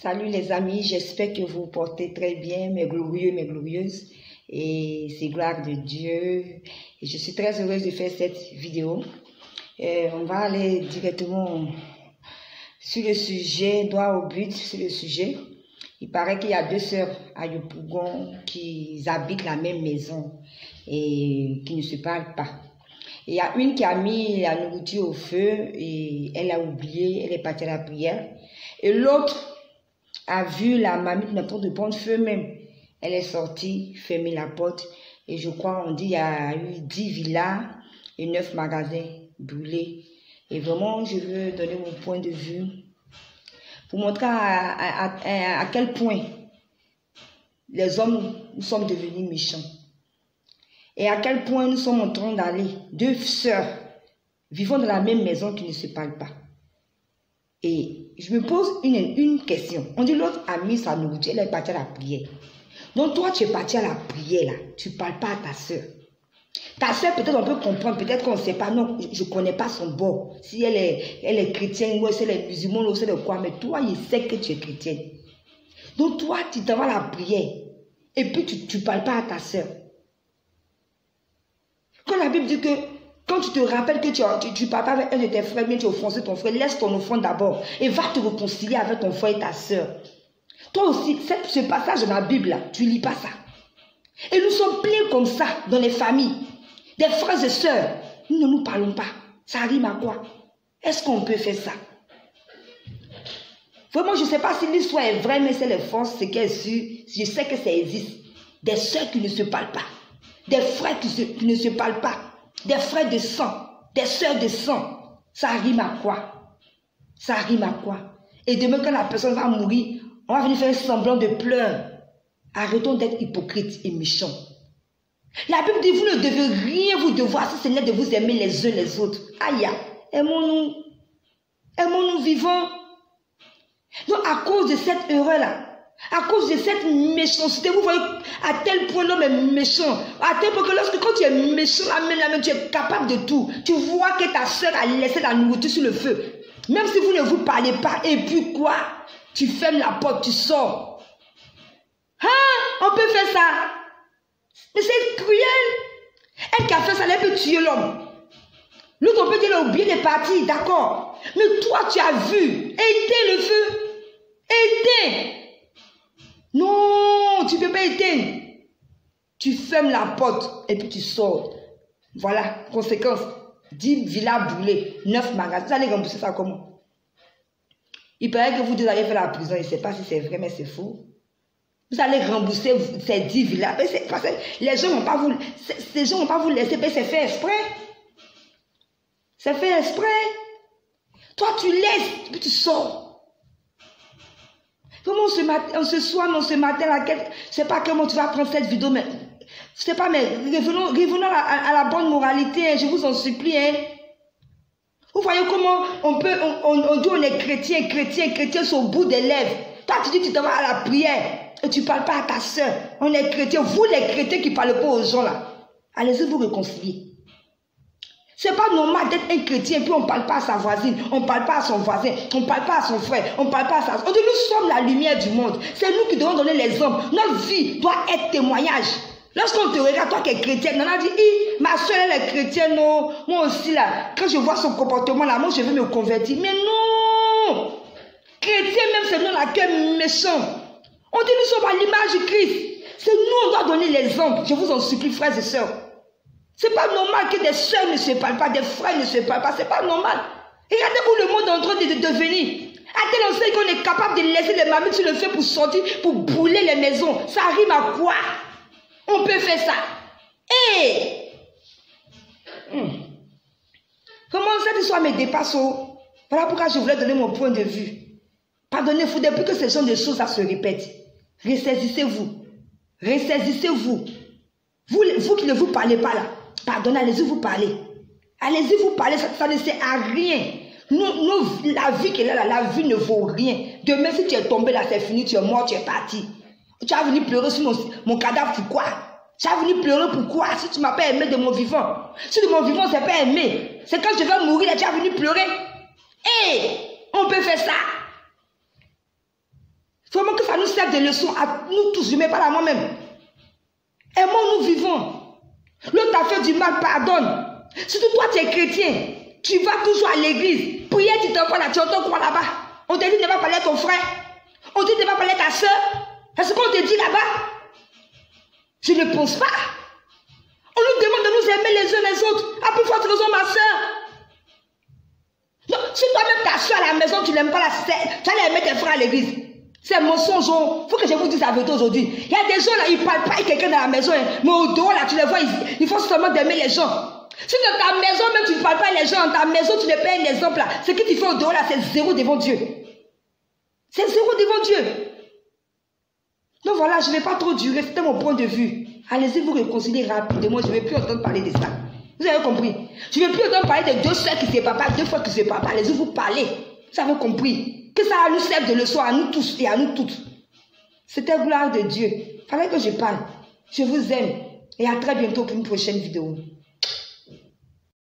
Salut les amis, j'espère que vous portez très bien, mes glorieux, mes glorieuses, et c'est gloire de Dieu. Et je suis très heureuse de faire cette vidéo. On va aller directement sur le sujet, droit au but sur le sujet. Il paraît qu'il y a deux sœurs à Yopougon qui habitent la même maison et qui ne se parlent pas. Il y a une qui a mis la nourriture au feu et elle a oublié, elle est partie à la prière. Et l'autre a vu la mamie n'a pas de prendre feu même. Elle est sortie, fermé la porte et je crois, on dit, il y a eu 10 villas et 9 magasins brûlés. Et vraiment, je veux donner mon point de vue pour montrer à quel point les hommes, nous sommes devenus méchants. Et à quel point nous sommes en train d'aller, deux sœurs vivant dans la même maison qui ne se parlent pas. Et je me pose une question. On dit l'autre a mis sa nourriture, elle est partie à la prière. Donc toi, tu es parti à la prière là, tu ne parles pas à ta soeur. Ta soeur, peut-être on peut comprendre, peut-être qu'on ne sait pas, non, je ne connais pas son bord. Si elle est chrétienne, ou si elle est musulmane, ou si elle est quoi, mais toi, il sait que tu es chrétienne. Donc toi, tu t'en vas à la prière, et puis tu ne parles pas à ta soeur. Quand la Bible dit que quand tu te rappelles que tu ne parles pas avec un de tes frères, bien tu as offensé ton frère, laisse ton offrande d'abord et va te réconcilier avec ton frère et ta soeur. Toi aussi, ce passage de la Bible, là, tu ne lis pas ça. Et nous sommes pleins comme ça dans les familles. Des frères et sœurs, nous ne nous parlons pas. Ça rime à quoi? Est-ce qu'on peut faire ça? Vraiment, je ne sais pas si l'histoire est vraie, mais c'est les forces, c'est qu'elle suit. Je sais que ça existe. Des sœurs qui ne se parlent pas. Des frères qui ne se parlent pas. Des frères de sang, des sœurs de sang. Ça rime à quoi? Ça rime à quoi? Et demain, quand la personne va mourir, on va venir faire semblant de pleurs. Arrêtons d'être hypocrites et méchants. La Bible dit, vous ne devez rien vous devoir si ce n'est de vous aimer les uns les autres. Aïe, aimons-nous. Aimons-nous vivants. Donc, à cause de cette erreur-là, à cause de cette méchanceté, vous voyez à tel point l'homme est méchant, à tel point que quand tu es méchant, la main, tu es capable de tout. Tu vois que ta soeur a laissé la nourriture sur le feu. Même si vous ne vous parlez pas, et puis quoi? Tu fermes la porte, tu sors. Hein? On peut faire ça. Mais c'est cruel. Elle qui a fait ça, elle peut tuer l'homme. L'autre, on peut dire, il a oublié les parties, d'accord. Mais toi, tu as vu. Éteins le feu. Éteins. Non, tu ne peux pas éteindre. Tu fermes la porte et puis tu sors. Voilà, conséquence. 10 villas brûlées, 9 magasins. Vous allez rembourser ça comment? Il paraît que vous deux allez faire la prison. Je ne sais pas si c'est vrai, mais c'est faux. Vous allez rembourser ces 10 villas. Parce que les gens ne vont pas vous... Ces gens ne vont pas vous laisser. C'est fait exprès. C'est fait exprès. Toi, tu laisses, puis tu sors. Comment ce soir, ce matin, je ne sais pas comment tu vas prendre cette vidéo, mais je sais pas, mais revenons à la bonne moralité, hein, je vous en supplie. Hein. Vous voyez comment on dit on est chrétien, c'est au bout des lèvres. Toi, tu dis tu t'en vas à la prière et tu ne parles pas à ta soeur. On est chrétien, vous les chrétiens qui ne parlent pas aux gens là. Allez-y vous réconcilier. C'est pas normal d'être un chrétien, puis on ne parle pas à sa voisine, on ne parle pas à son voisin, on ne parle pas à son frère, on ne parle pas à sa... On dit, nous sommes la lumière du monde. C'est nous qui devons donner l'exemple. Notre vie doit être témoignage. Lorsqu'on te regarde, toi qui es chrétienne, on a dit, ma soeur, elle est chrétienne, non. Moi aussi, là, quand je vois son comportement, là, moi, je veux me convertir. Mais non! Chrétien, même, c'est nous la cœur méchant. On dit, nous sommes à l'image du Christ. C'est nous, on doit donner l'exemple. Je vous en supplie, frères et sœurs. C'est pas normal que des sœurs ne se parlent pas, des frères ne se parlent pas. C'est pas normal. Regardez-vous le monde en train de devenir. À tel enseigne qu'on est capable de laisser les mamies sur le feu pour sortir, pour brûler les maisons. Ça rime à quoi? On peut faire ça. Comment cette histoire me dépasse? Voilà pourquoi je voulais donner mon point de vue. Pardonnez-vous, depuis que ce genre de choses ça se répète. Ressaisissez-vous. Ressaisissez-vous. Vous qui ne vous parlez pas là. Pardonnez, allez-y vous parler. Allez-y vous parler, ça ne sert à rien. La vie qu'elle a là, la vie ne vaut rien. Demain, si tu es tombé là, c'est fini, tu es mort, tu es parti. Tu vas venir pleurer sur mon cadavre, pourquoi? Tu vas venir pleurer pourquoi? Si tu ne m'as pas aimé de mon vivant. Si de mon vivant, c'est pas aimé. C'est quand je vais mourir là, tu vas venir pleurer. On peut faire ça. Vraiment que ça nous serve de leçon à nous tous, je ne mets pas à moi-même. Aimons, nous vivons. L'autre t'a fait du mal, pardonne. Surtout toi, tu es chrétien. Tu vas toujours à l'église. Prière, tu t'envoies là, tu entends quoi là-bas? On te dit de ne pas parler à ton frère. On te dit de ne pas parler à ta soeur. Est-ce qu'on te dit là-bas? Je ne pense pas. On nous demande de nous aimer les uns les autres. À plus forte raison, ma soeur. Non, si toi-même ta soeur à la maison, tu n'aimes pas la soeur, tu allais aimer tes frères à l'église. C'est mensonge. Il faut que je vous dise la vérité aujourd'hui. Il y a des gens là, ils ne parlent pas avec quelqu'un dans la maison, hein, mais au dehors là, tu les vois, ils font seulement d'aimer les gens. Si dans ta maison même tu ne parles pas les gens, dans ta maison tu ne pas un exemple là, ce que tu fais au dehors là, c'est zéro devant Dieu. C'est zéro devant Dieu. Donc voilà, je ne vais pas trop durer, c'était mon point de vue. Allez-y vous réconcilier rapidement, je ne vais plus entendre parler de ça. Vous avez compris? Je ne vais plus entendre parler de deux soeurs qui ne se parlent pas, deux frères qui ne se parlent pas. Allez-y vous parler. Vous avez compris? Que ça nous serve de leçon à nous tous et à nous toutes. C'était gloire de Dieu. Fallait que je parle. Je vous aime. Et à très bientôt pour une prochaine vidéo.